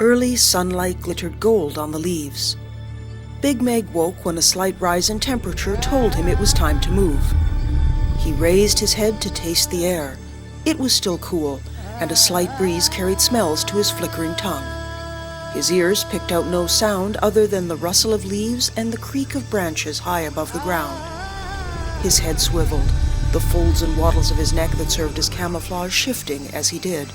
Early sunlight glittered gold on the leaves. Big Meg woke when a slight rise in temperature told him it was time to move. He raised his head to taste the air. It was still cool, and a slight breeze carried smells to his flickering tongue. His ears picked out no sound other than the rustle of leaves and the creak of branches high above the ground. His head swiveled, the folds and wattles of his neck that served as camouflage shifting as he did.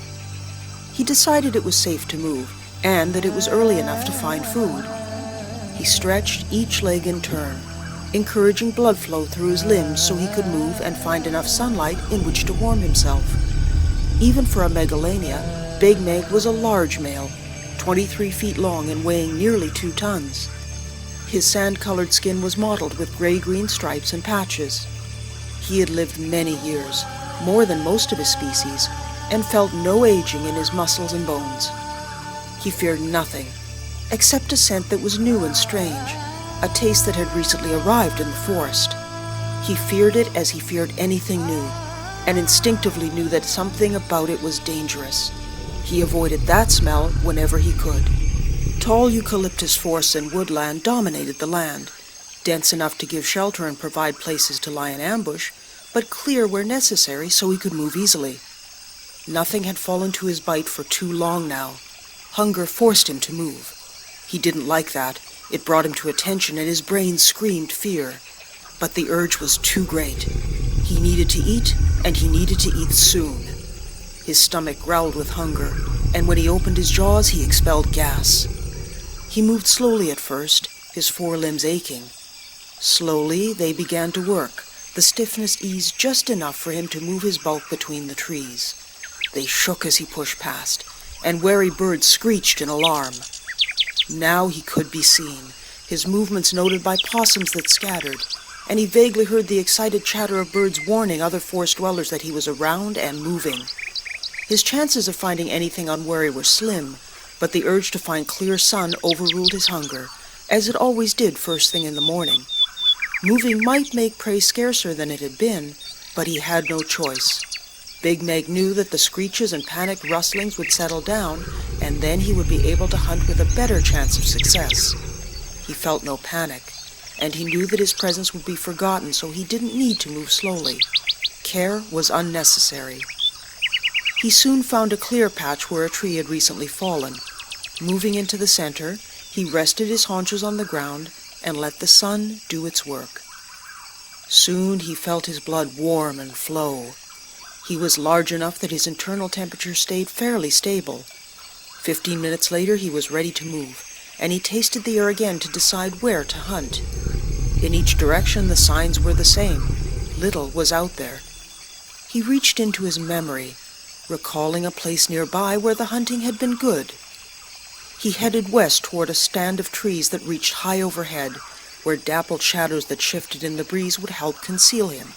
He decided it was safe to move, and that it was early enough to find food. He stretched each leg in turn, encouraging blood flow through his limbs so he could move and find enough sunlight in which to warm himself. Even for a megalania, Big Meg was a large male, 23 feet long and weighing nearly 2 tons. His sand-colored skin was mottled with gray-green stripes and patches. He had lived many years, more than most of his species, and felt no aging in his muscles and bones. He feared nothing, except a scent that was new and strange, a taste that had recently arrived in the forest. He feared it as he feared anything new, and instinctively knew that something about it was dangerous. He avoided that smell whenever he could. Tall eucalyptus forests and woodland dominated the land, dense enough to give shelter and provide places to lie in ambush, but clear where necessary so he could move easily. Nothing had fallen to his bite for too long now. Hunger forced him to move. He didn't like that. It brought him to attention and his brain screamed fear. But the urge was too great. He needed to eat, and he needed to eat soon. His stomach growled with hunger, and when he opened his jaws, he expelled gas. He moved slowly at first, his forelimbs aching. Slowly, they began to work. The stiffness eased just enough for him to move his bulk between the trees. They shook as he pushed past, and wary birds screeched in alarm. Now he could be seen, his movements noted by possums that scattered, and he vaguely heard the excited chatter of birds warning other forest dwellers that he was around and moving. His chances of finding anything unwary were slim, but the urge to find clear sun overruled his hunger, as it always did first thing in the morning. Moving might make prey scarcer than it had been, but he had no choice. Big Meg knew that the screeches and panicked rustlings would settle down, and then he would be able to hunt with a better chance of success. He felt no panic, and he knew that his presence would be forgotten, so he didn't need to move slowly. Care was unnecessary. He soon found a clear patch where a tree had recently fallen. Moving into the center, he rested his haunches on the ground and let the sun do its work. Soon he felt his blood warm and flow. He was large enough that his internal temperature stayed fairly stable. 15 minutes later, he was ready to move, and he tasted the air again to decide where to hunt. In each direction, the signs were the same. Little was out there. He reached into his memory, recalling a place nearby where the hunting had been good. He headed west toward a stand of trees that reached high overhead, where dappled shadows that shifted in the breeze would help conceal him.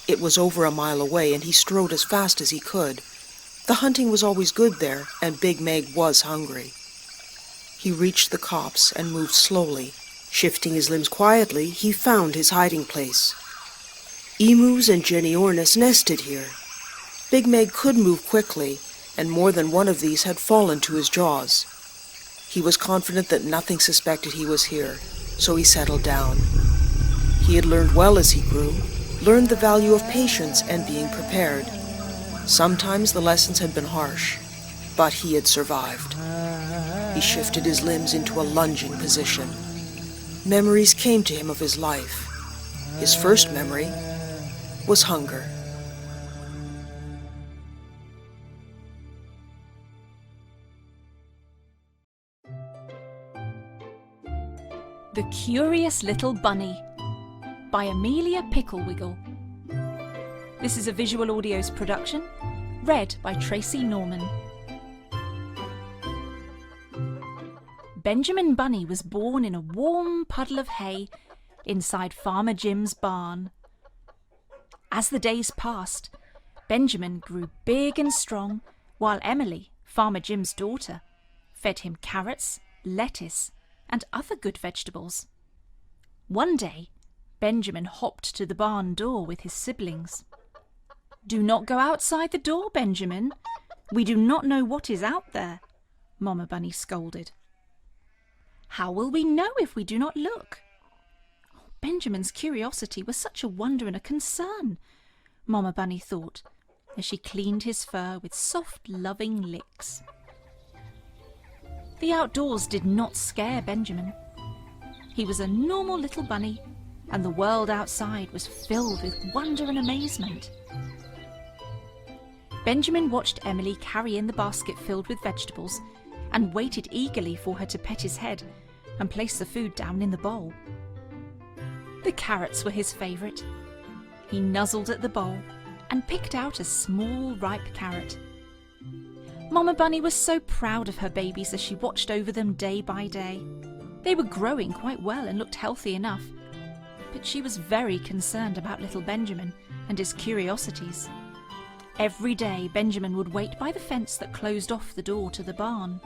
It was over a mile away, and he strode as fast as he could. The hunting was always good there, and Big Meg was hungry. He reached the copse and moved slowly. Shifting his limbs quietly, he found his hiding place. Emus and Geniornis nested here. Big Meg could move quickly, and more than one of these had fallen to his jaws. He was confident that nothing suspected he was here, so he settled down. He had learned well as he grew, learned the value of patience and being prepared. Sometimes the lessons had been harsh, but he had survived. He shifted his limbs into a lunging position. Memories came to him of his life. His first memory was hunger. The Curious Little Bunny by Amelia Picklewiggle. This is a Visual Audio's production, read by Tracy Norman. Benjamin Bunny was born in a warm puddle of hay inside Farmer Jim's barn. As the days passed, Benjamin grew big and strong, while Emily, Farmer Jim's daughter, fed him carrots, lettuce, and other good vegetables. One day, Benjamin hopped to the barn door with his siblings. "Do not go outside the door, Benjamin. We do not know what is out there. Mama Bunny scolded. "How will we know if we do not look?" Benjamin's curiosity was such a wonder and a concern, Mama Bunny thought, as she cleaned his fur with soft, loving licks. The outdoors did not scare Benjamin. He was a normal little bunny, and the world outside was filled with wonder and amazement. Benjamin watched Emily carry in the basket filled with vegetables and waited eagerly for her to pet his head and place the food down in the bowl. The carrots were his favourite. He nuzzled at the bowl and picked out a small, ripe carrot. Mama Bunny was so proud of her babies as she watched over them day by day. They were growing quite well and looked healthy enough, but she was very concerned about little Benjamin and his curiosities. Every day Benjamin would wait by the fence that closed off the door to the barn,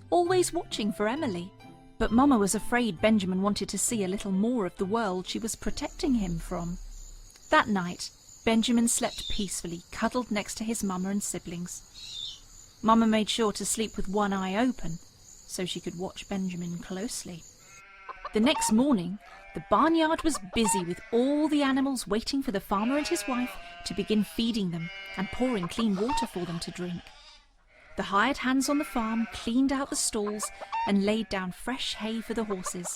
always watching for Emily. But Mama was afraid Benjamin wanted to see a little more of the world she was protecting him from. That night, Benjamin slept peacefully, cuddled next to his mama and siblings. Mama made sure to sleep with one eye open, so she could watch Benjamin closely. The next morning, the barnyard was busy with all the animals waiting for the farmer and his wife to begin feeding them and pouring clean water for them to drink. The hired hands on the farm cleaned out the stalls and laid down fresh hay for the horses.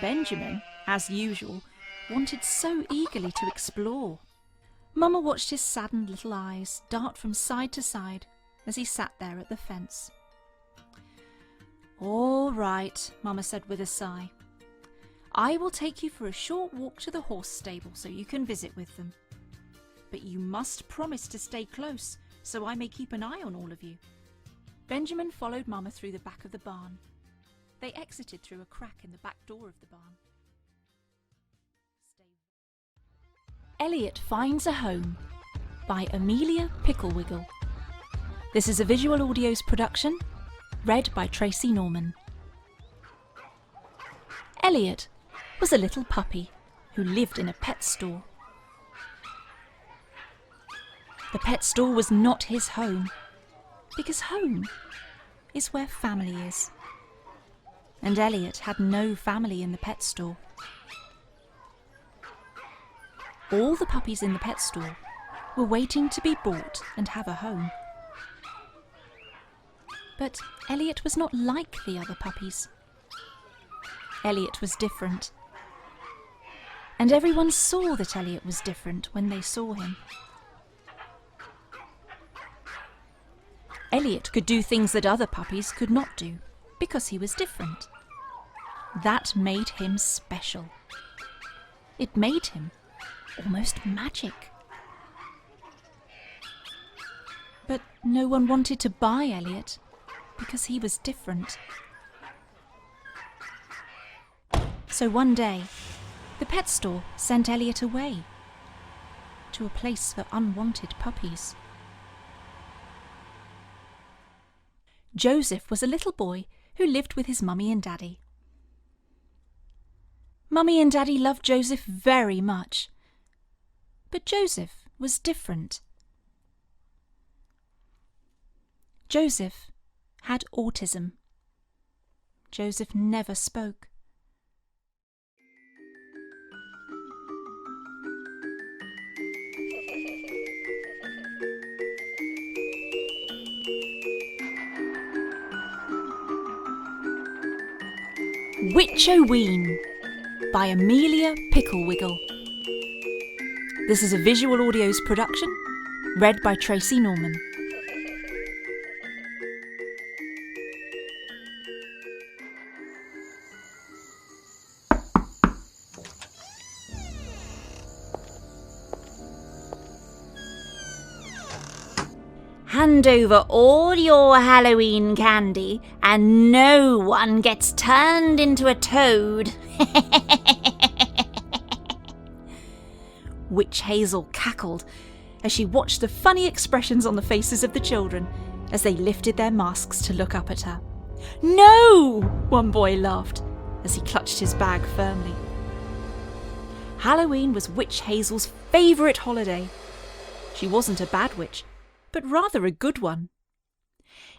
Benjamin, as usual, wanted so eagerly to explore. Mama watched his saddened little eyes dart from side to side as he sat there at the fence. "All right," Mama said with a sigh. "I will take you for a short walk to the horse stable so you can visit with them. But you must promise to stay close so I may keep an eye on all of you." Benjamin followed Mama through the back of the barn. They exited through a crack in the back door of the barn. Elliot Finds a Home by Amelia Picklewiggle. This is a Visual Audio's production, read by Tracy Norman. Elliot was a little puppy who lived in a pet store. The pet store was not his home, because home is where family is. And Elliot had no family in the pet store. All the puppies in the pet store were waiting to be bought and have a home. But Elliot was not like the other puppies. Elliot was different. And everyone saw that Elliot was different when they saw him. Elliot could do things that other puppies could not do, because he was different. That made him special. It made him almost magic. But no one wanted to buy Elliot, because he was different. So one day, the pet store sent Elliot away to a place for unwanted puppies. Joseph was a little boy who lived with his mummy and daddy. Mummy and daddy loved Joseph very much, but Joseph was different. Joseph had autism. Joseph never spoke. Witch-O-Ween by Amelia Picklewiggle. This is a Visual Audio's production, read by Tracy Norman. Hand over all your Halloween candy and no one gets turned into a toad. Witch Hazel cackled as she watched the funny expressions on the faces of the children as they lifted their masks to look up at her. "No!" one boy laughed as he clutched his bag firmly. Halloween was Witch Hazel's favourite holiday. She wasn't a bad witch, but rather a good one.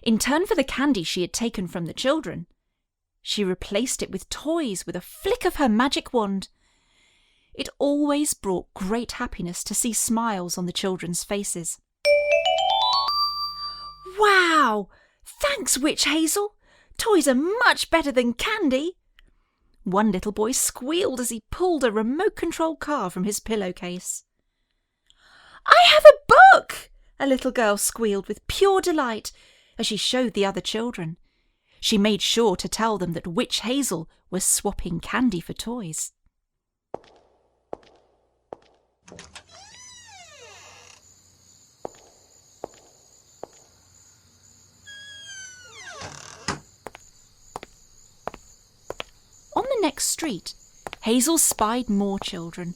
In turn for the candy she had taken from the children, she replaced it with toys with a flick of her magic wand. It always brought great happiness to see smiles on the children's faces. Wow! Thanks, Witch Hazel! Toys are much better than candy! One little boy squealed as he pulled a remote-control car from his pillowcase. I have a book! A little girl squealed with pure delight as she showed the other children. She made sure to tell them that Witch Hazel was swapping candy for toys. On the next street, Hazel spied more children,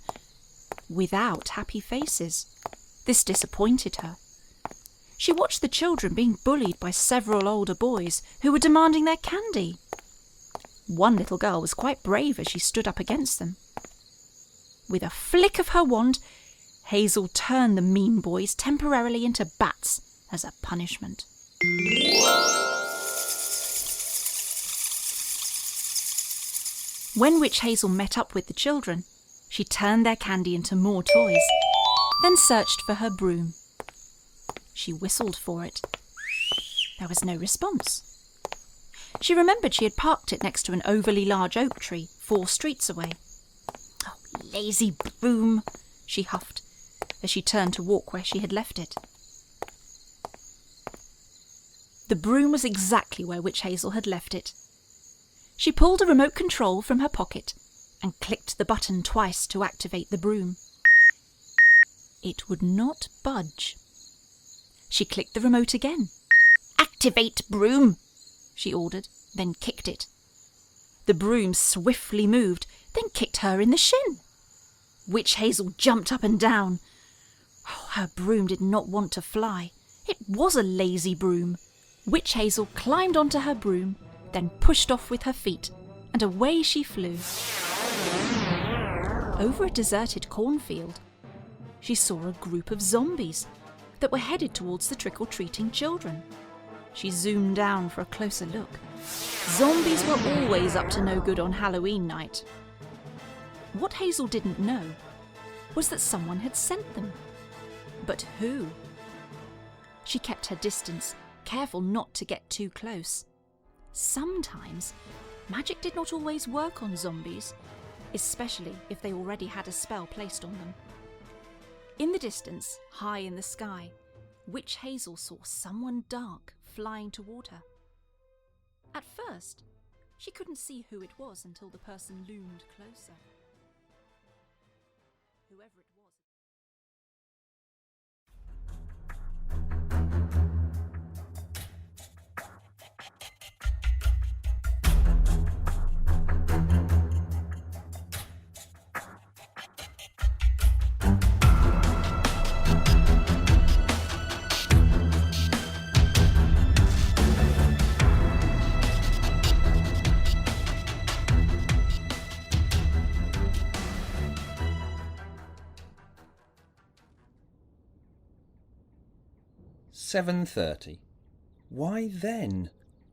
without happy faces. This disappointed her. She watched the children being bullied by several older boys who were demanding their candy. One little girl was quite brave as she stood up against them. With a flick of her wand, Hazel turned the mean boys temporarily into bats as a punishment. When Witch Hazel met up with the children, she turned their candy into more toys, then searched for her broom. She whistled for it. There was no response. She remembered she had parked it next to an overly large oak tree 4 streets away. Oh, lazy broom, she huffed as she turned to walk where she had left it. The broom was exactly where Witch Hazel had left it. She pulled a remote control from her pocket and clicked the button twice to activate the broom. It would not budge. She clicked the remote again. Activate broom, she ordered, then kicked it. The broom swiftly moved, then kicked her in the shin. Witch Hazel jumped up and down. Oh, her broom did not want to fly. It was a lazy broom. Witch Hazel climbed onto her broom, then pushed off with her feet, and away she flew. Over a deserted cornfield, she saw a group of zombies that were headed towards the trick-or-treating children. She zoomed down for a closer look. Zombies were always up to no good on Halloween night. What Hazel didn't know was that someone had sent them. But who? She kept her distance, careful not to get too close. Sometimes, magic did not always work on zombies, especially if they already had a spell placed on them. In the distance, high in the sky, Witch Hazel saw someone dark flying toward her. At first, she couldn't see who it was until the person loomed closer. Whoever it was. 7:30. Why then?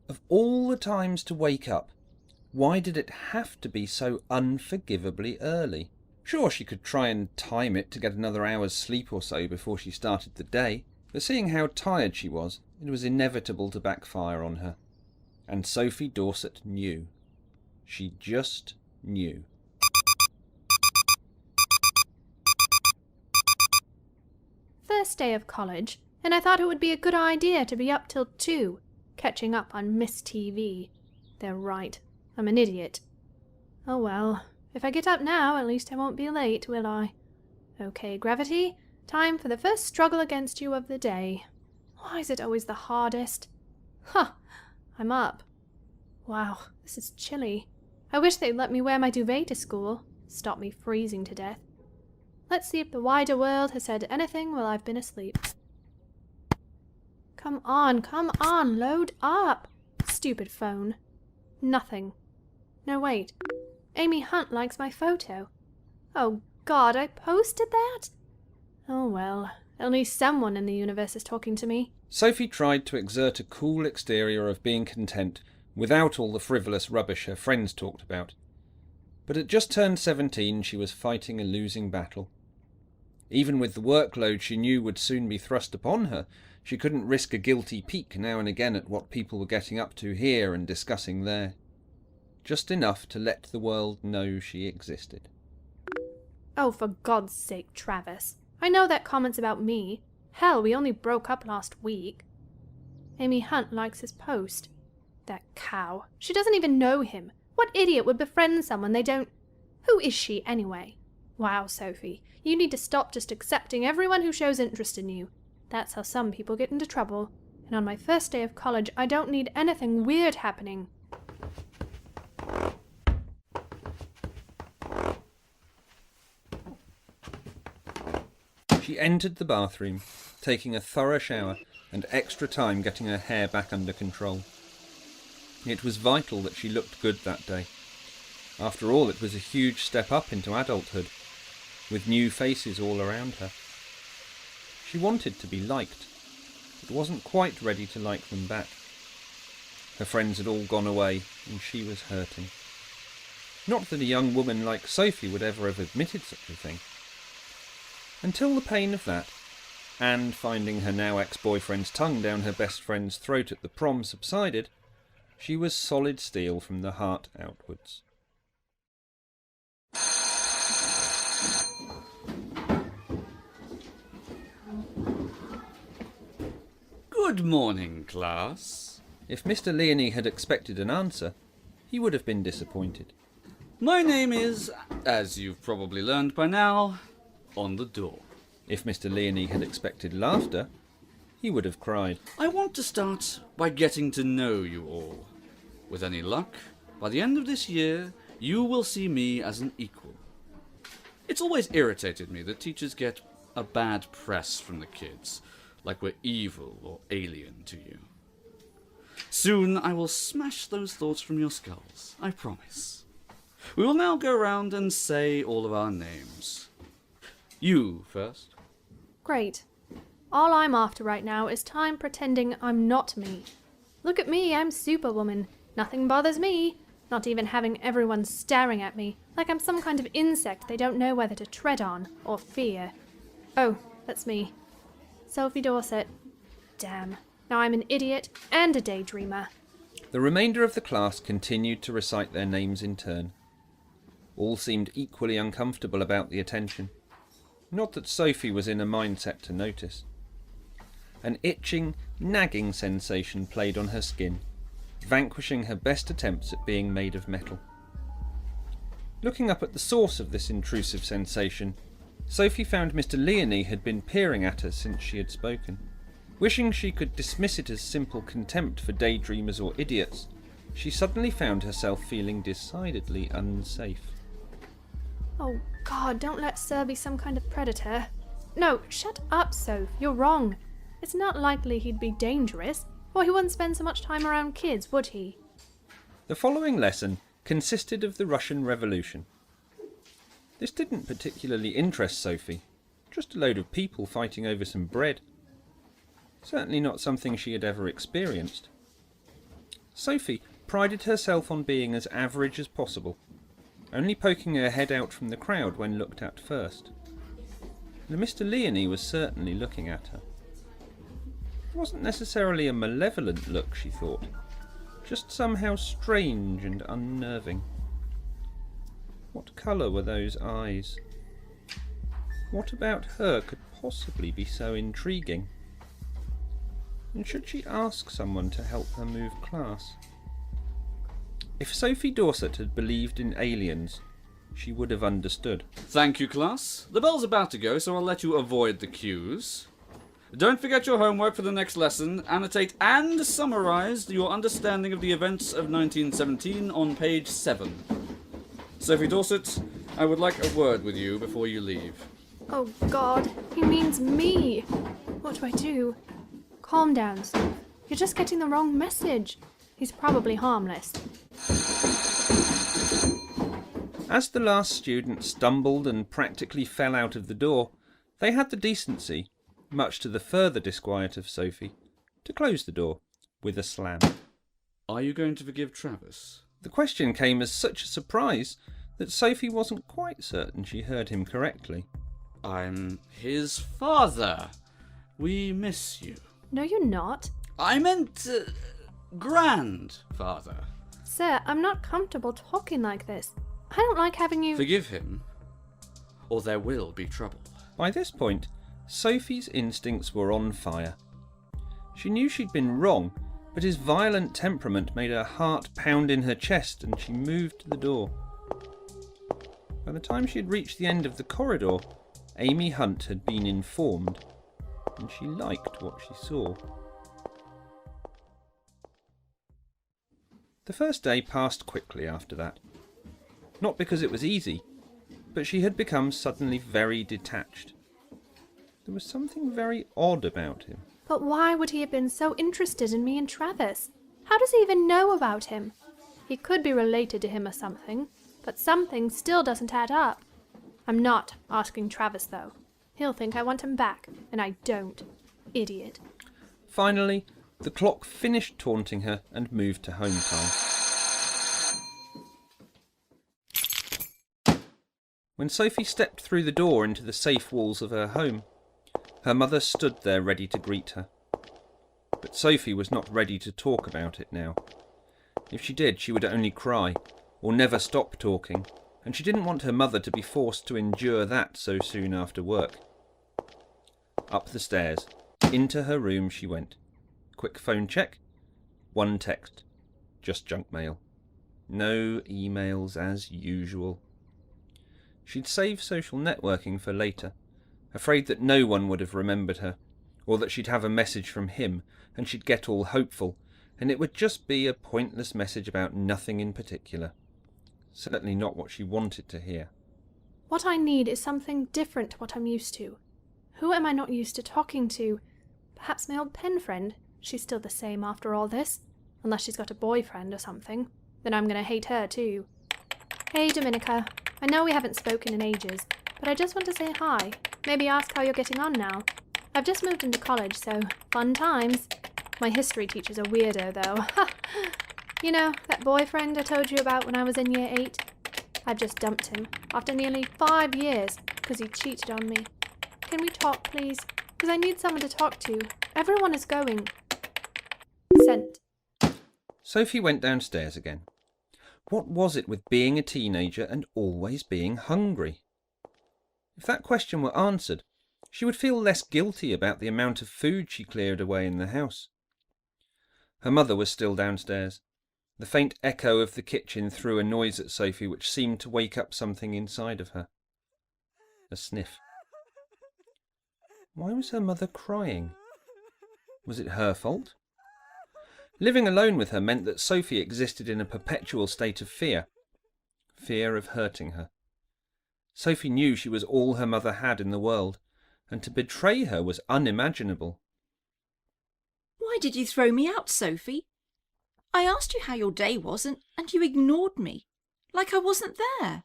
Of all the times to wake up, why did it have to be so unforgivably early? Sure, she could try and time it to get another hour's sleep or so before she started the day, but seeing how tired she was, it was inevitable to backfire on her. And Sophie Dorset knew. She just knew. First day of college, and I thought it would be a good idea to be up till 2, catching up on Miss TV. They're right. I'm an idiot. Oh well, if I get up now, at least I won't be late, will I? Okay, Gravity, time for the first struggle against you of the day. Why is it always the hardest? Huh, I'm up. Wow, this is chilly. I wish they'd let me wear my duvet to school. Stop me freezing to death. Let's see if the wider world has said anything while I've been asleep. Come on, load up! Stupid phone. Nothing. No, wait. Amy Hunt likes my photo. Oh God, I posted that? Oh well, At least someone in the universe is talking to me. Sophie tried to exert a cool exterior of being content without all the frivolous rubbish her friends talked about. But at just turned 17 she was fighting a losing battle. Even with the workload she knew would soon be thrust upon her, she couldn't risk a guilty peek now and again at what people were getting up to here and discussing there. Just enough to let the world know she existed. Oh, for God's sake, Travis. I know that comment's about me. Hell, we only broke up last week. Amy Hunt likes his post. That cow. She doesn't even know him. What idiot would befriend someone they don't... Who is she, anyway? Wow, Sophie, you need to stop just accepting everyone who shows interest in you. That's how some people get into trouble. And on my first day of college, I don't need anything weird happening. She entered the bathroom, taking a thorough shower and extra time getting her hair back under control. It was vital that she looked good that day. After all, it was a huge step up into adulthood, with new faces all around her. She wanted to be liked, but wasn't quite ready to like them back. Her friends had all gone away, and she was hurting. Not that a young woman like Sophie would ever have admitted such a thing. Until the pain of that, and finding her now ex-boyfriend's tongue down her best friend's throat at the prom subsided, she was solid steel from the heart outwards. Good morning, class. If Mr. Leone had expected an answer, he would have been disappointed. My name is, as you've probably learned by now, on the door. If Mr. Leone had expected laughter, he would have cried. I want to start by getting to know you all. With any luck, by the end of this year, you will see me as an equal. It's always irritated me that teachers get a bad press from the kids, like we're evil or alien to you. Soon I will smash those thoughts from your skulls, I promise. We will now go around and say all of our names. You first. Great. All I'm after right now is time pretending I'm not me. Look at me, I'm Superwoman. Nothing bothers me. Not even having everyone staring at me, like I'm some kind of insect they don't know whether to tread on or fear. Oh, that's me. Sophie Dorset. Damn. Now I'm an idiot and a daydreamer. The remainder of the class continued to recite their names in turn. All seemed equally uncomfortable about the attention. Not that Sophie was in a mindset to notice. An itching, nagging sensation played on her skin, vanquishing her best attempts at being made of metal. Looking up at the source of this intrusive sensation, Sophie found Mr. Leone had been peering at her since she had spoken. Wishing she could dismiss it as simple contempt for daydreamers or idiots, she suddenly found herself feeling decidedly unsafe. Oh God, don't let Sir be some kind of predator. No, shut up, Soph. You're wrong. It's not likely he'd be dangerous, or he wouldn't spend so much time around kids, would he? The following lesson consisted of the Russian Revolution. This didn't particularly interest Sophie, just a load of people fighting over some bread. Certainly not something she had ever experienced. Sophie prided herself on being as average as possible, only poking her head out from the crowd when looked at first. And Mr. Leone was certainly looking at her. It wasn't necessarily a malevolent look, she thought, just somehow strange and unnerving. What colour were those eyes? What about her could possibly be so intriguing? And should she ask someone to help her move class? If Sophie Dorset had believed in aliens, she would have understood. Thank you, class. The bell's about to go, so I'll let you avoid the cues. Don't forget your homework for the next lesson. Annotate and summarise your understanding of the events of 1917 on page 7. Sophie Dorset, I would like a word with you before you leave. Oh God, he means me. What do I do? Calm down, Soph. You're just getting the wrong message. He's probably harmless. As the last student stumbled and practically fell out of the door, they had the decency, much to the further disquiet of Sophie, to close the door with a slam. Are you going to forgive Travis? The question came as such a surprise that Sophie wasn't quite certain she heard him correctly. I'm his father. We miss you. No, you're not. I meant grandfather. Sir, I'm not comfortable talking like this. I don't like having you... Forgive him, or there will be trouble. By this point, Sophie's instincts were on fire. She knew she'd been wrong, but his violent temperament made her heart pound in her chest, and she moved to the door. By the time she had reached the end of the corridor, Amy Hunt had been informed, and she liked what she saw. The first day passed quickly after that. Not because it was easy, but she had become suddenly very detached. There was something very odd about him. But why would he have been so interested in me and Travis? How does he even know about him? He could be related to him or something, but something still doesn't add up. I'm not asking Travis, though. He'll think I want him back, and I don't. Idiot. Finally, the clock finished taunting her and moved to home time. When Sophie stepped through the door into the safe walls of her home, her mother stood there ready to greet her. But Sophie was not ready to talk about it now. If she did, she would only cry, or never stop talking, and she didn't want her mother to be forced to endure that so soon after work. Up the stairs, into her room she went. Quick phone check. One text. Just junk mail. No emails as usual. She'd save social networking for later, afraid that no one would have remembered her, or that she'd have a message from him, and she'd get all hopeful, and it would just be a pointless message about nothing in particular. Certainly not what she wanted to hear. What I need is something different to what I'm used to. Who am I not used to talking to? Perhaps my old pen friend. She's still the same after all this. Unless she's got a boyfriend or something. Then I'm going to hate her too. Hey, Dominica. I know we haven't spoken in ages, but I just want to say hi. Maybe ask how you're getting on now. I've just moved into college, so fun times. My history teacher's a weirdo, though. You know, that boyfriend I told you about when I was in year 8? I've just dumped him, after nearly 5 years, because he cheated on me. Can we talk, please? Because I need someone to talk to. Everyone is going. Sent. Sophie went downstairs again. What was it with being a teenager and always being hungry? If that question were answered, she would feel less guilty about the amount of food she cleared away in the house. Her mother was still downstairs. The faint echo of the kitchen threw a noise at Sophie which seemed to wake up something inside of her. A sniff. Why was her mother crying? Was it her fault? Living alone with her meant that Sophie existed in a perpetual state of fear. Fear of hurting her. Sophie knew she was all her mother had in the world, and to betray her was unimaginable. Why did you throw me out, Sophie? I asked you how your day was, and you ignored me, like I wasn't there.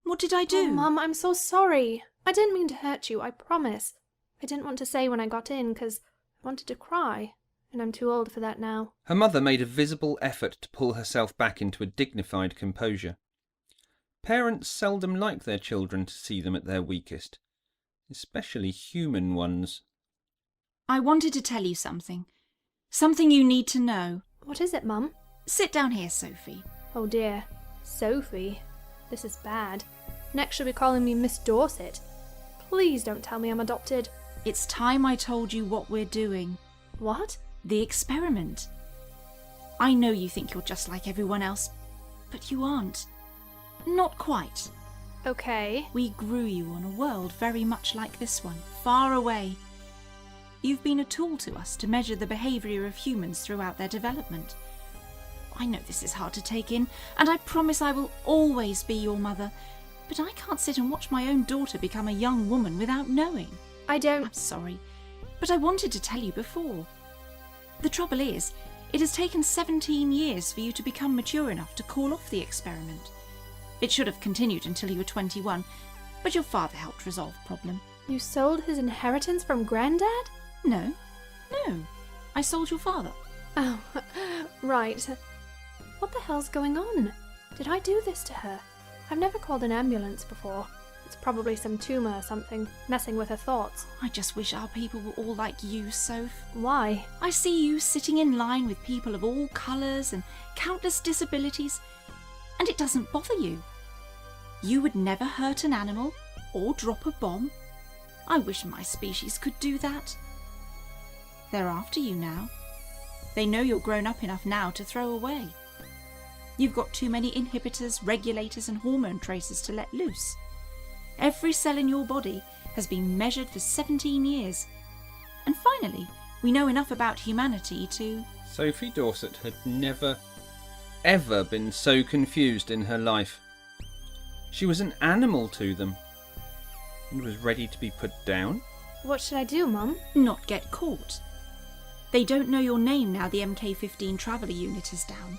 What did I do? Oh, Mum, I'm so sorry. I didn't mean to hurt you, I promise. I didn't want to say when I got in, because I wanted to cry, and I'm too old for that now. Her mother made a visible effort to pull herself back into a dignified composure. Parents seldom like their children to see them at their weakest, especially human ones. I wanted to tell you something. Something you need to know. What is it, Mum? Sit down here, Sophie. Oh dear. Sophie. This is bad. Next she'll be calling me Miss Dorset. Please don't tell me I'm adopted. It's time I told you what we're doing. What? The experiment. I know you think you're just like everyone else, but you aren't. Not quite. Okay. We grew you on a world very much like this one, far away. You've been a tool to us to measure the behaviour of humans throughout their development. I know this is hard to take in, and I promise I will always be your mother, but I can't sit and watch my own daughter become a young woman without knowing. I'm sorry, but I wanted to tell you before. The trouble is, it has taken 17 years for you to become mature enough to call off the experiment. It should have continued until you were 21, but your father helped resolve the problem. You sold his inheritance from Granddad? No. I sold your father. Oh, right. What the hell's going on? Did I do this to her? I've never called an ambulance before. It's probably some tumour or something, messing with her thoughts. I just wish our people were all like you, Soph. Why? I see you sitting in line with people of all colours and countless disabilities, and it doesn't bother you. You would never hurt an animal or drop a bomb. I wish my species could do that. They're after you now. They know you're grown up enough now to throw away. You've got too many inhibitors, regulators and hormone tracers to let loose. Every cell in your body has been measured for 17 years. And finally, we know enough about humanity to... Sophie Dorset had never, ever been so confused in her life. She was an animal to them and was ready to be put down. What should I do, Mum? Not get caught. They don't know your name now the MK15 Traveller unit is down.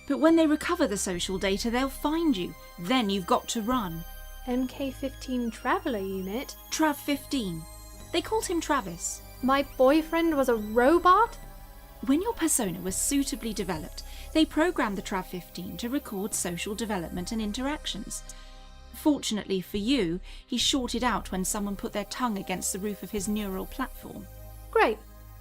But when they recover the social data, they'll find you. Then you've got to run. MK15 Traveller Unit? Trav-15. They called him Travis. My boyfriend was a robot? When your persona was suitably developed, they programmed the Trav-15 to record social development and interactions. Fortunately for you, he shorted out when someone put their tongue against the roof of his neural platform. Great.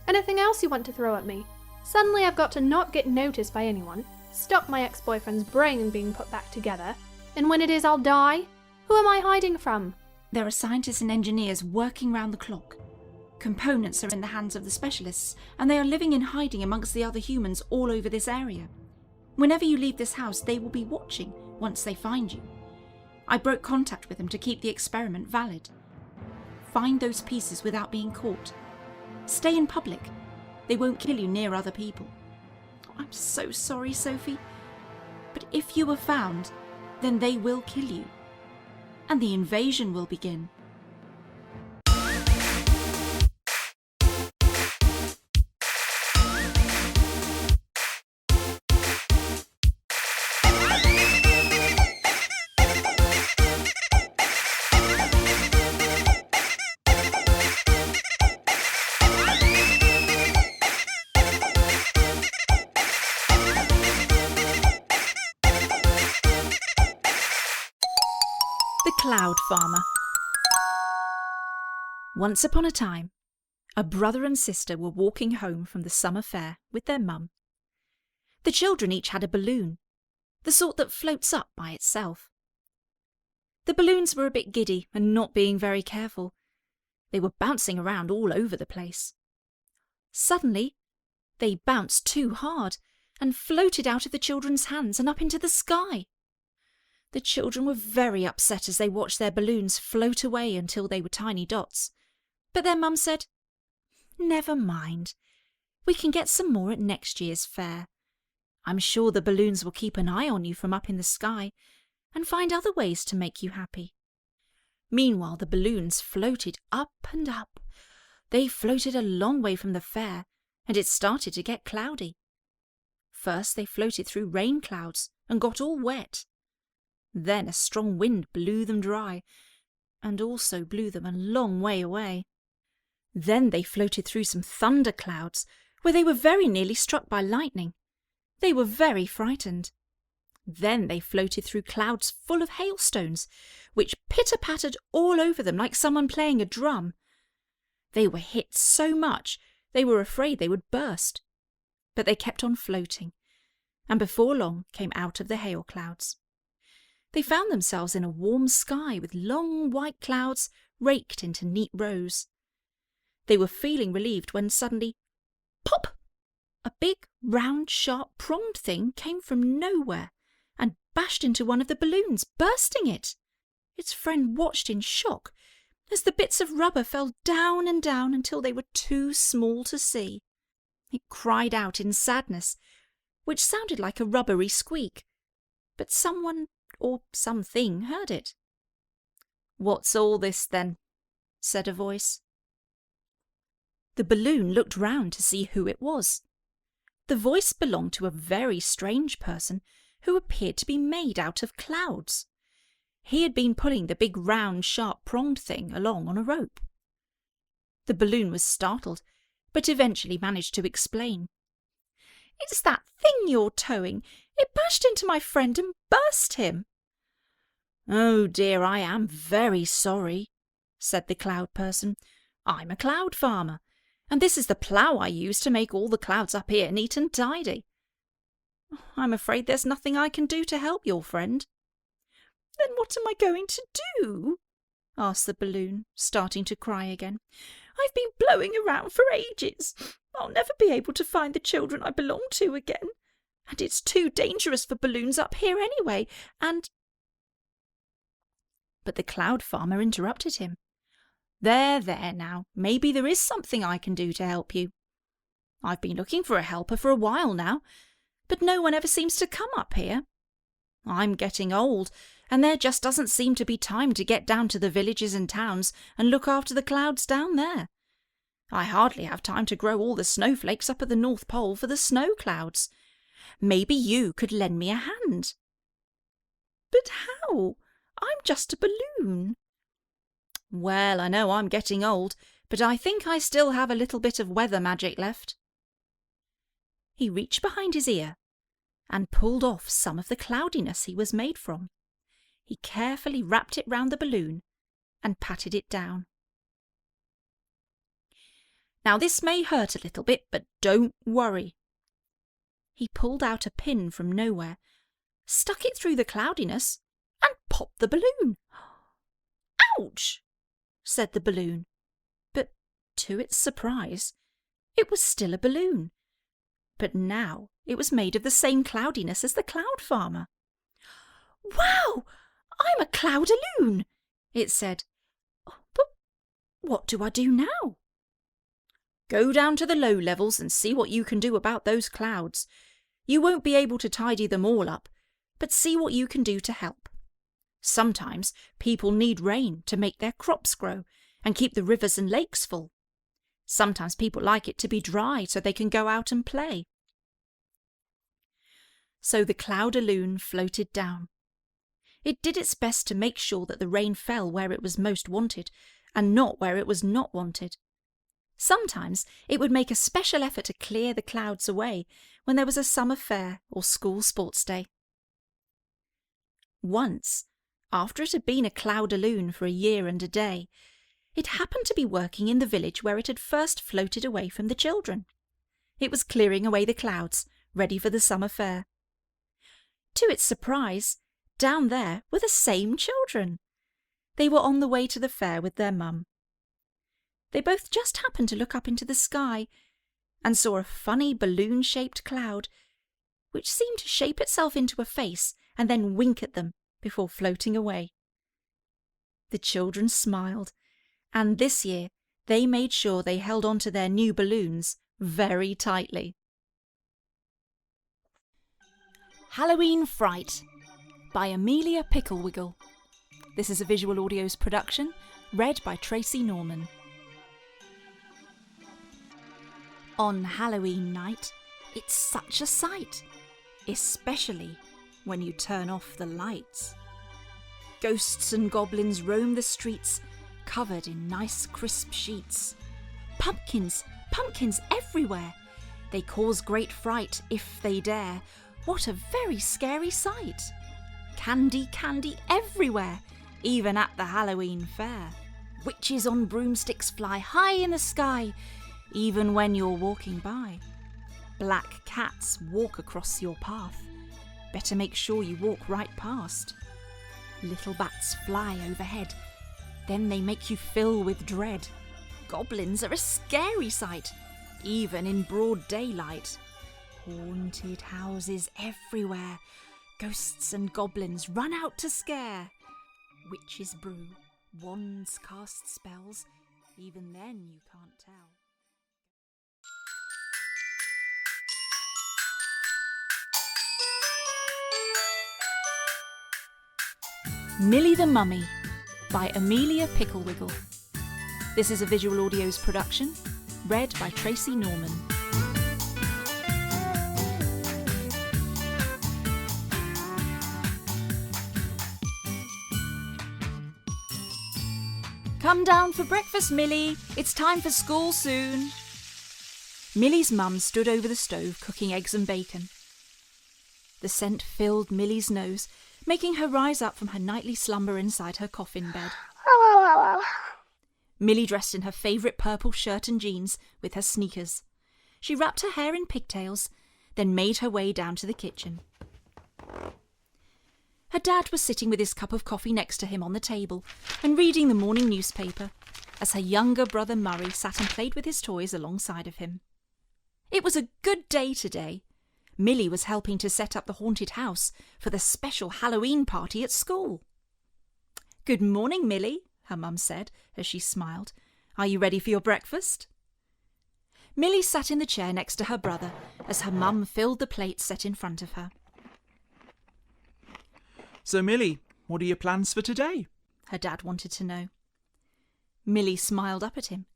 Anything else you want to throw at me? Suddenly I've got to not get noticed by anyone, stop my ex-boyfriend's brain being put back together, and when it is I'll die? Who am I hiding from? There are scientists and engineers working round the clock. Components are in the hands of the specialists, and they are living in hiding amongst the other humans all over this area. Whenever you leave this house, they will be watching once they find you. I broke contact with them to keep the experiment valid. Find those pieces without being caught. Stay in public. They won't kill you near other people. I'm so sorry, Sophie. But if you are found, then they will kill you. And the invasion will begin. The Cloud Farmer. Once upon a time, a brother and sister were walking home from the summer fair with their mum. The children each had a balloon, the sort that floats up by itself. The balloons were a bit giddy and not being very careful. They were bouncing around all over the place. Suddenly, they bounced too hard and floated out of the children's hands and up into the sky. The children were very upset as they watched their balloons float away until they were tiny dots. But their mum said, "Never mind. We can get some more at next year's fair. I'm sure the balloons will keep an eye on you from up in the sky and find other ways to make you happy." Meanwhile, the balloons floated up and up. They floated a long way from the fair, and it started to get cloudy. First, they floated through rain clouds and got all wet. Then a strong wind blew them dry, and also blew them a long way away. Then they floated through some thunder clouds, where they were very nearly struck by lightning. They were very frightened. Then they floated through clouds full of hailstones, which pitter-pattered all over them like someone playing a drum. They were hit so much they were afraid they would burst. But they kept on floating, and before long came out of the hail clouds. They found themselves in a warm sky with long white clouds raked into neat rows. They were feeling relieved when suddenly, pop! A big, round, sharp, pronged thing came from nowhere and bashed into one of the balloons, bursting it. Its friend watched in shock as the bits of rubber fell down and down until they were too small to see. It cried out in sadness, which sounded like a rubbery squeak, but someone or something heard it. "What's all this, then?" said a voice. The balloon looked round to see who it was. The voice belonged to a very strange person who appeared to be made out of clouds. He had been pulling the big round sharp-pronged thing along on a rope. The balloon was startled, but eventually managed to explain. "It's that thing you're towing. It bashed into my friend and burst him." "Oh dear, I am very sorry," said the cloud person. "I'm a cloud farmer, and this is the plough I use to make all the clouds up here neat and tidy. I'm afraid there's nothing I can do to help your friend." "Then what am I going to do?" asked the balloon, starting to cry again. "I've been blowing around for ages. I'll never be able to find the children I belong to again. And it's too dangerous for balloons up here anyway, and—" But the cloud farmer interrupted him. There now, maybe there is something I can do to help you. I've been looking for a helper for a while now, but no one ever seems to come up here. I'm getting old, and there just doesn't seem to be time to get down to the villages and towns and look after the clouds down there. I hardly have time to grow all the snowflakes up at the North Pole for the snow clouds. Maybe you could lend me a hand." "But how? I'm just a balloon." "Well, I know I'm getting old, but I think I still have a little bit of weather magic left." He reached behind his ear and pulled off some of the cloudiness he was made from. He carefully wrapped it round the balloon and patted it down. "Now this may hurt a little bit, but don't worry." He pulled out a pin from nowhere, stuck it through the cloudiness, and popped the balloon. "Ouch!" said the balloon, but to its surprise, it was still a balloon. But now it was made of the same cloudiness as the cloud farmer. "Wow! I'm a cloudaloon," it said. "But what do I do now?" "Go down to the low levels and see what you can do about those clouds. You won't be able to tidy them all up, but see what you can do to help. Sometimes people need rain to make their crops grow and keep the rivers and lakes full. Sometimes people like it to be dry so they can go out and play." So the cloudaloon floated down. It did its best to make sure that the rain fell where it was most wanted and not where it was not wanted. Sometimes it would make a special effort to clear the clouds away when there was a summer fair or school sports day. Once, after it had been a cloudaloon for a year and a day, it happened to be working in the village where it had first floated away from the children. It was clearing away the clouds, ready for the summer fair. To its surprise, down there were the same children. They were on the way to the fair with their mum. They both just happened to look up into the sky and saw a funny balloon-shaped cloud, which seemed to shape itself into a face and then wink at them before floating away. The children smiled, and this year they made sure they held on to their new balloons very tightly. Halloween Fright by Amelia Picklewiggle. This is a Visual Audios production, read by Tracy Norman. On Halloween night, it's such a sight, especially when you turn off the lights. Ghosts and goblins roam the streets, covered in nice crisp sheets. Pumpkins everywhere. They cause great fright if they dare. What a very scary sight. Candy everywhere, even at the Halloween fair. Witches on broomsticks fly high in the sky, even when you're walking by. Black cats walk across your path. Better make sure you walk right past. Little bats fly overhead. Then they make you fill with dread. Goblins are a scary sight, even in broad daylight. Haunted houses everywhere. Ghosts and goblins run out to scare. Witches brew, wands cast spells. Even then you can't tell. Millie the Mummy by Amelia Picklewiggle. This is a Visual Audios production, read by Tracy Norman. Come down for breakfast, Millie. It's time for school soon. Millie's mum stood over the stove cooking eggs and bacon. The scent filled Millie's nose, making her rise up from her nightly slumber inside her coffin bed. Millie dressed in her favourite purple shirt and jeans with her sneakers. She wrapped her hair in pigtails, then made her way down to the kitchen. Her dad was sitting with his cup of coffee next to him on the table and reading the morning newspaper as her younger brother Murray sat and played with his toys alongside of him. It was a good day today. Millie was helping to set up the haunted house for the special Halloween party at school. "Good morning, Millie," her mum said as she smiled. "Are you ready for your breakfast?" Millie sat in the chair next to her brother as her mum filled the plates set in front of her. "So, Millie, what are your plans for today?" her dad wanted to know. Millie smiled up at him.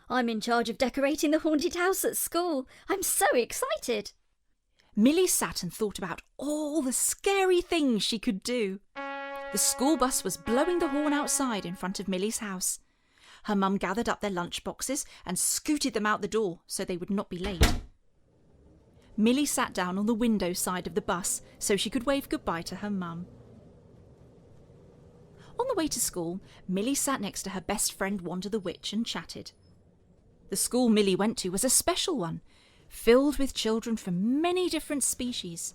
"I'm in charge of decorating the haunted house at school. I'm so excited." Millie sat and thought about all the scary things she could do. The school bus was blowing the horn outside in front of Millie's house. Her mum gathered up their lunch boxes and scooted them out the door so they would not be late. Millie sat down on the window side of the bus so she could wave goodbye to her mum. On the way to school, Millie sat next to her best friend Wanda the Witch and chatted. The school Millie went to was a special one, filled with children from many different species.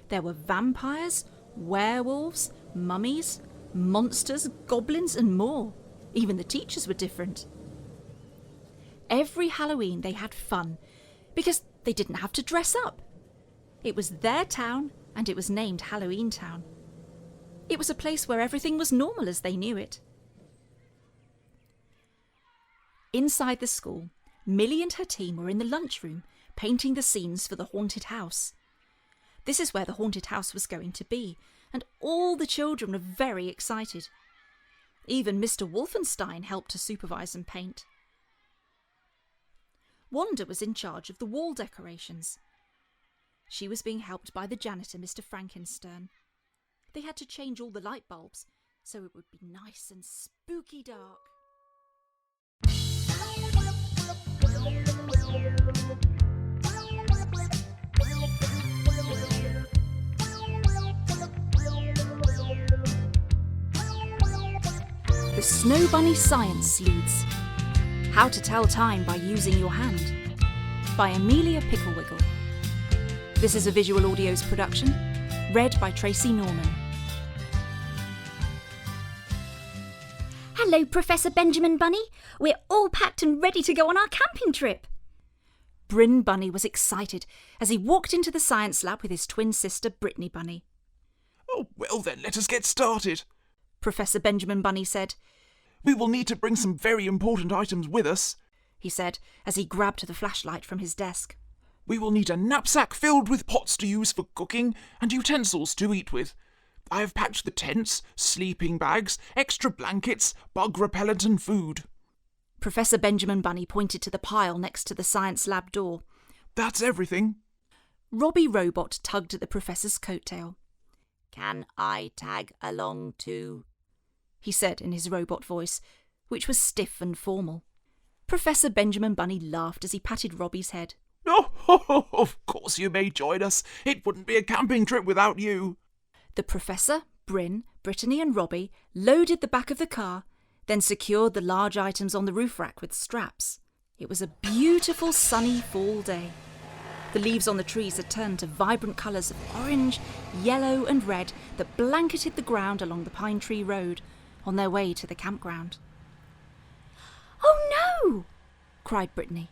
There were vampires, werewolves, mummies, monsters, goblins and more. Even the teachers were different. Every Halloween they had fun because they didn't have to dress up. It was their town and it was named Halloween Town. It was a place where everything was normal as they knew it. Inside the school, Millie and her team were in the lunchroom painting the scenes for the haunted house. This is where the haunted house was going to be, and all the children were very excited. Even Mr. Wolfenstein helped to supervise and paint. Wanda was in charge of the wall decorations. She was being helped by the janitor, Mr. Frankenstein. They had to change all the light bulbs so it would be nice and spooky dark. The Snow Bunny Science Sleuths. How to Tell Time by Using Your Hand. By Amelia Picklewiggle. This is a Visual Audio's production, read by Tracy Norman. "Hello, Professor Benjamin Bunny. We're all packed and ready to go on our camping trip." Bryn Bunny was excited as he walked into the science lab with his twin sister Brittany Bunny. "Oh, well then, let us get started," Professor Benjamin Bunny said. "We will need to bring some very important items with us," he said as he grabbed the flashlight from his desk. "We will need a knapsack filled with pots to use for cooking and utensils to eat with. I have packed the tents, sleeping bags, extra blankets, bug repellent and food." Professor Benjamin Bunny pointed to the pile next to the science lab door. "That's everything." Robbie Robot tugged at the professor's coattail. "Can I tag along too?" he said in his robot voice, which was stiff and formal. Professor Benjamin Bunny laughed as he patted Robbie's head. "Oh, of course you may join us. It wouldn't be a camping trip without you." The professor, Bryn, Brittany and Robbie loaded the back of the car, then secured the large items on the roof rack with straps. It was a beautiful sunny fall day. The leaves on the trees had turned to vibrant colours of orange, yellow and red that blanketed the ground along the Pine Tree Road on their way to the campground. "Oh no!" cried Brittany.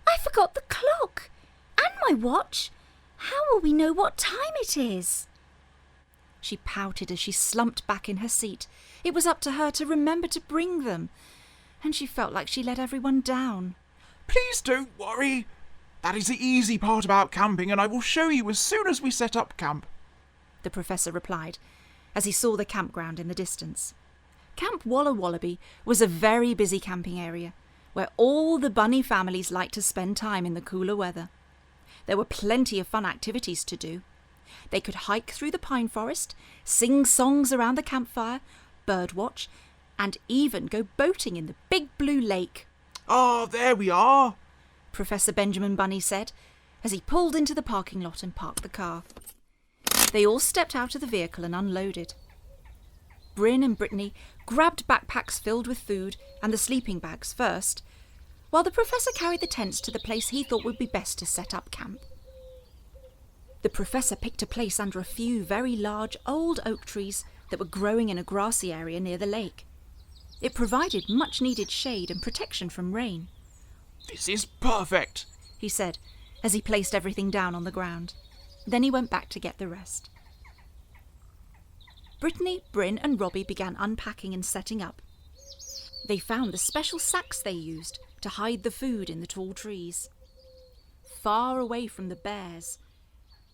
"I forgot the clock and my watch. How will we know what time it is?" She pouted as she slumped back in her seat. It was up to her to remember to bring them, and she felt like she let everyone down. "Please don't worry. That is the easy part about camping, and I will show you as soon as we set up camp," the professor replied, as he saw the campground in the distance. Camp Walla Wallaby was a very busy camping area, where all the bunny families liked to spend time in the cooler weather. There were plenty of fun activities to do. They could hike through the pine forest, sing songs around the campfire, birdwatch, and even go boating in the big blue lake. Ah, there we are. Professor Benjamin Bunny said, as he pulled into the parking lot and parked the car. They all stepped out of the vehicle and unloaded. Bryn and Brittany grabbed backpacks filled with food and the sleeping bags first, while the professor carried the tents to the place he thought would be best to set up camp. The professor picked a place under a few very large old oak trees that were growing in a grassy area near the lake. It provided much-needed shade and protection from rain. This is perfect, he said, as he placed everything down on the ground. Then he went back to get the rest. Brittany, Bryn and Robbie began unpacking and setting up. They found the special sacks they used to hide the food in the tall trees, far away from the bears,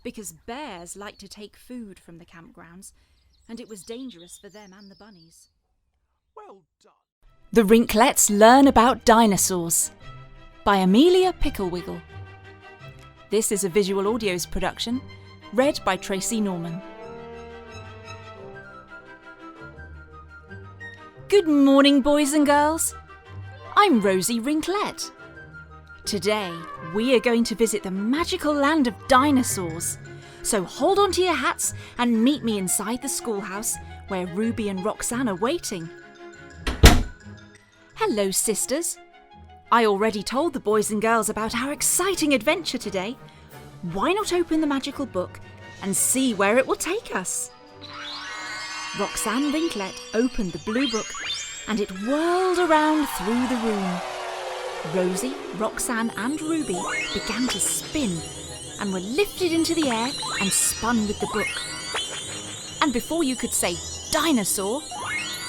because bears like to take food from the campgrounds, and it was dangerous for them and the bunnies. Well done. The Rinklets Learn About Dinosaurs by Amelia Picklewiggle. This is a Visual Audios production, read by Tracy Norman. Good morning, boys and girls. I'm Rosie Rinklet. Today, we are going to visit the magical land of dinosaurs. So hold on to your hats and meet me inside the schoolhouse where Ruby and Roxanne are waiting. Hello, sisters. I already told the boys and girls about our exciting adventure today. Why not open the magical book and see where it will take us? Roxanne Rinklet opened the blue book and it whirled around through the room. Rosie, Roxanne and Ruby began to spin and were lifted into the air and spun with the book. And before you could say dinosaur,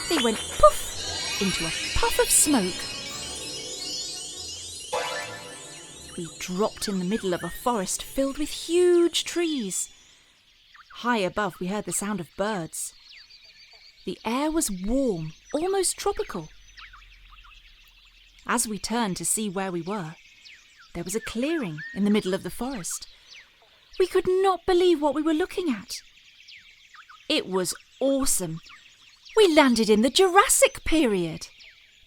they went poof into a puff of smoke. We dropped in the middle of a forest filled with huge trees. High above we heard the sound of birds. The air was warm, almost tropical. As we turned to see where we were, there was a clearing in the middle of the forest. We could not believe what we were looking at. It was awesome. We landed in the Jurassic period.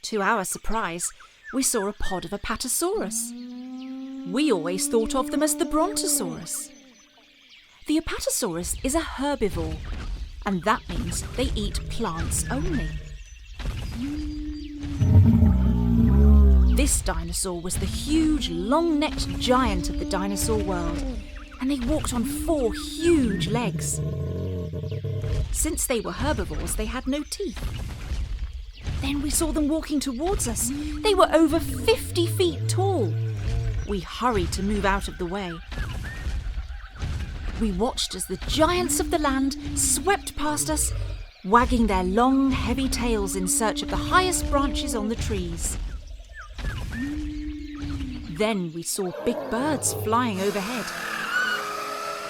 To our surprise, we saw a pod of Apatosaurus. We always thought of them as the Brontosaurus. The Apatosaurus is a herbivore, and that means they eat plants only. This dinosaur was the huge, long-necked giant of the dinosaur world, and they walked on 4 huge legs. Since they were herbivores, they had no teeth. Then we saw them walking towards us. They were over 50 feet tall. We hurried to move out of the way. We watched as the giants of the land swept past us, wagging their long, heavy tails in search of the highest branches on the trees. Then we saw big birds flying overhead.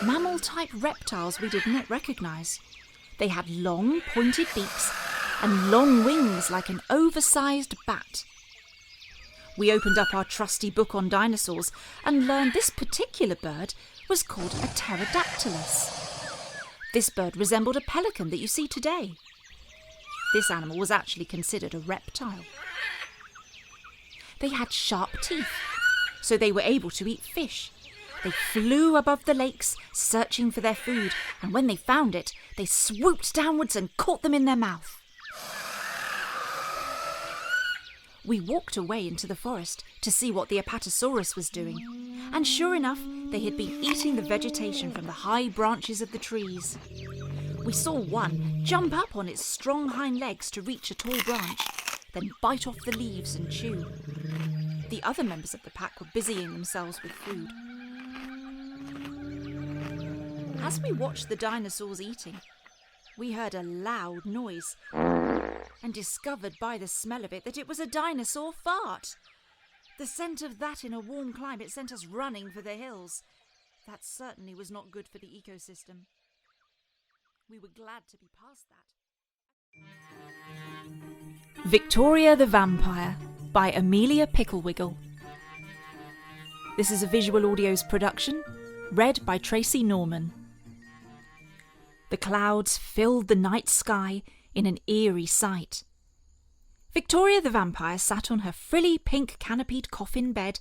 Mammal-type reptiles we did not recognise. They had long, pointed beaks and long wings like an oversized bat. We opened up our trusty book on dinosaurs and learned this particular bird was called a pterodactylus. This bird resembled a pelican that you see today. This animal was actually considered a reptile. They had sharp teeth, so they were able to eat fish. They flew above the lakes, searching for their food, and when they found it, they swooped downwards and caught them in their mouth. We walked away into the forest to see what the Apatosaurus was doing, and sure enough, they had been eating the vegetation from the high branches of the trees. We saw one jump up on its strong hind legs to reach a tall branch, then bite off the leaves and chew. The other members of the pack were busying themselves with food. As we watched the dinosaurs eating, we heard a loud noise and discovered by the smell of it that it was a dinosaur fart. The scent of that in a warm climate sent us running for the hills. That certainly was not good for the ecosystem. We were glad to be past that. Victoria the Vampire by Amelia Picklewiggle. This is a Visual Audios production, read by Tracy Norman. The clouds filled the night sky in an eerie sight. Victoria the vampire sat on her frilly pink canopied coffin bed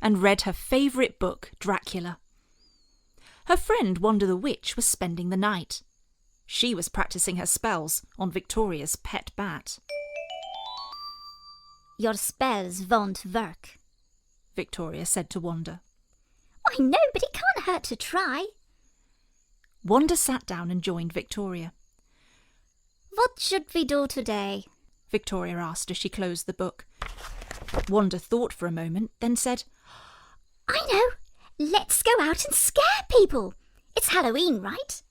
and read her favourite book, Dracula. Her friend Wanda the witch was spending the night. She was practising her spells on Victoria's pet bat. Your spells won't work, Victoria said to Wanda. I know, but it can't hurt to try. Wanda sat down and joined Victoria. What should we do today? Victoria asked as she closed the book. Wanda thought for a moment, then said, I know. Let's go out and scare people. It's Halloween, right?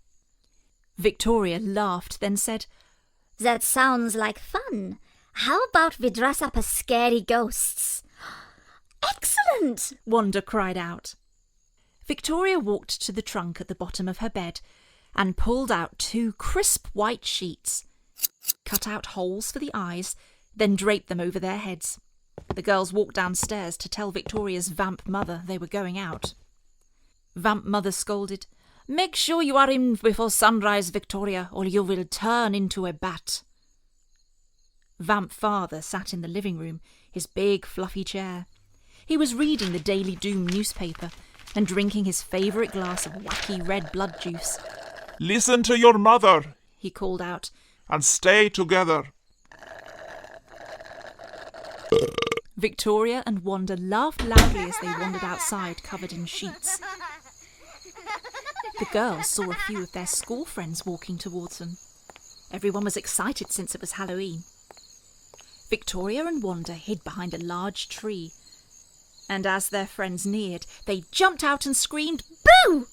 Victoria laughed, then said, That sounds like fun. How about we dress up as scary ghosts? Excellent! Wanda cried out. Victoria walked to the trunk at the bottom of her bed and pulled out 2 crisp white sheets, cut out holes for the eyes, then draped them over their heads. The girls walked downstairs to tell Victoria's vamp mother they were going out. Vamp mother scolded, Make sure you are in before sunrise, Victoria, or you will turn into a bat. Vamp father sat in the living room, his big fluffy chair. He was reading the Daily Doom newspaper and drinking his favourite glass of wacky red blood juice. Listen to your mother, he called out, and stay together. Victoria and Wanda laughed loudly as they wandered outside covered in sheets. The girls saw a few of their school friends walking towards them. Everyone was excited since it was Halloween. Victoria and Wanda hid behind a large tree, and as their friends neared, they jumped out and screamed, Boo!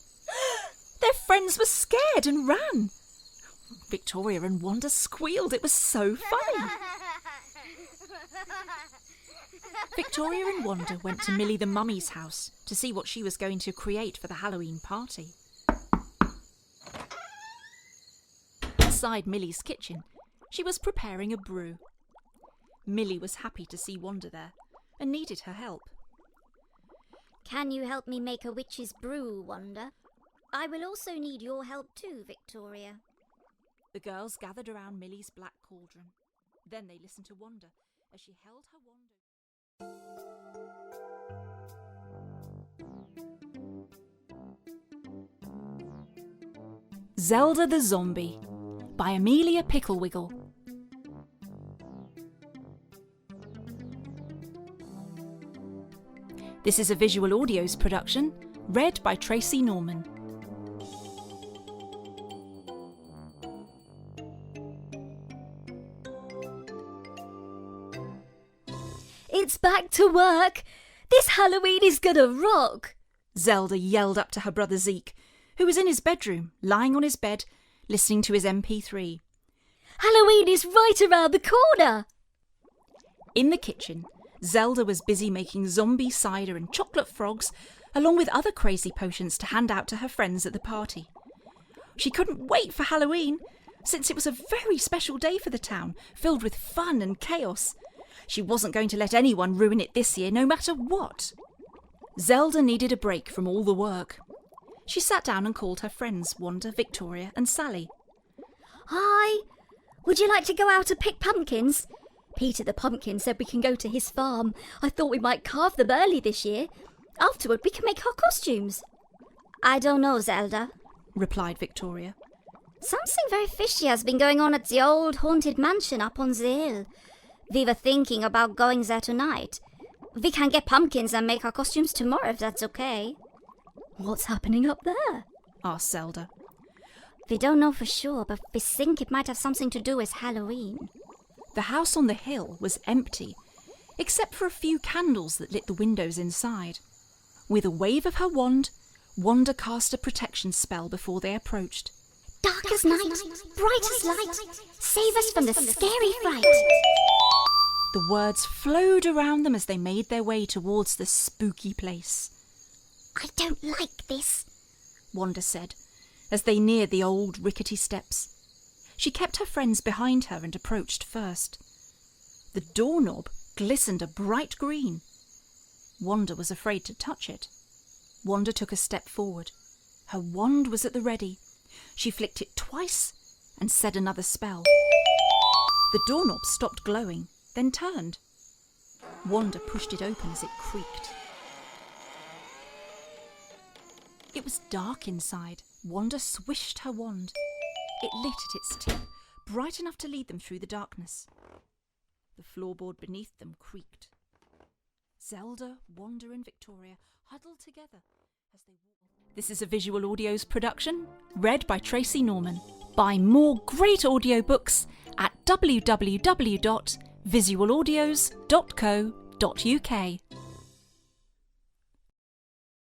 Their friends were scared and ran. Victoria and Wanda squealed. It was so funny. Victoria and Wanda went to Millie the Mummy's house to see what she was going to create for the Halloween party. Inside Millie's kitchen, she was preparing a brew. Millie was happy to see Wanda there and needed her help. Can you help me make a witch's brew, Wanda? I will also need your help too, Victoria. The girls gathered around Millie's black cauldron. Then they listened to Wanda as she held her wand. Zelda the Zombie by Amelia Picklewiggle. This is a Visual Audios production, read by Tracy Norman. It's back to work! This Halloween is gonna rock! Zelda yelled up to her brother Zeke, who was in his bedroom, lying on his bed, listening to his MP3. Halloween is right around the corner! In the kitchen, Zelda was busy making zombie cider and chocolate frogs, along with other crazy potions to hand out to her friends at the party. She couldn't wait for Halloween, since it was a very special day for the town, filled with fun and chaos. She wasn't going to let anyone ruin it this year, no matter what. Zelda needed a break from all the work. She sat down and called her friends, Wanda, Victoria and Sally. Hi! Would you like to go out and pick pumpkins? Peter the Pumpkin said we can go to his farm. I thought we might carve them early this year. Afterward, we can make our costumes. I don't know, Zelda, replied Victoria. Something very fishy has been going on at the old haunted mansion up on the hill. We were thinking about going there tonight. We can get pumpkins and make our costumes tomorrow if that's okay. What's happening up there? Asked Zelda. We don't know for sure, but we think it might have something to do with Halloween. The house on the hill was empty, except for a few candles that lit the windows inside. With a wave of her wand, Wanda cast a protection spell before they approached. Dark as night, bright as light, save us from the scary fright. The words flowed around them as they made their way towards the spooky place. I don't like this, Wanda said, as they neared the old rickety steps. She kept her friends behind her and approached first. The doorknob glistened a bright green. Wanda was afraid to touch it. Wanda took a step forward. Her wand was at the ready. She flicked it twice and said another spell. The doorknob stopped glowing then turned. Wanda pushed it open as it creaked. It was dark inside. Wanda swished her wand. It lit at its tip, bright enough to lead them through the darkness. The floorboard beneath them creaked. Zelda, Wanda and Victoria huddled together as they walked. This is a Visual Audio's production, read by Tracy Norman. Buy more great audiobooks at www.visualaudios.co.uk.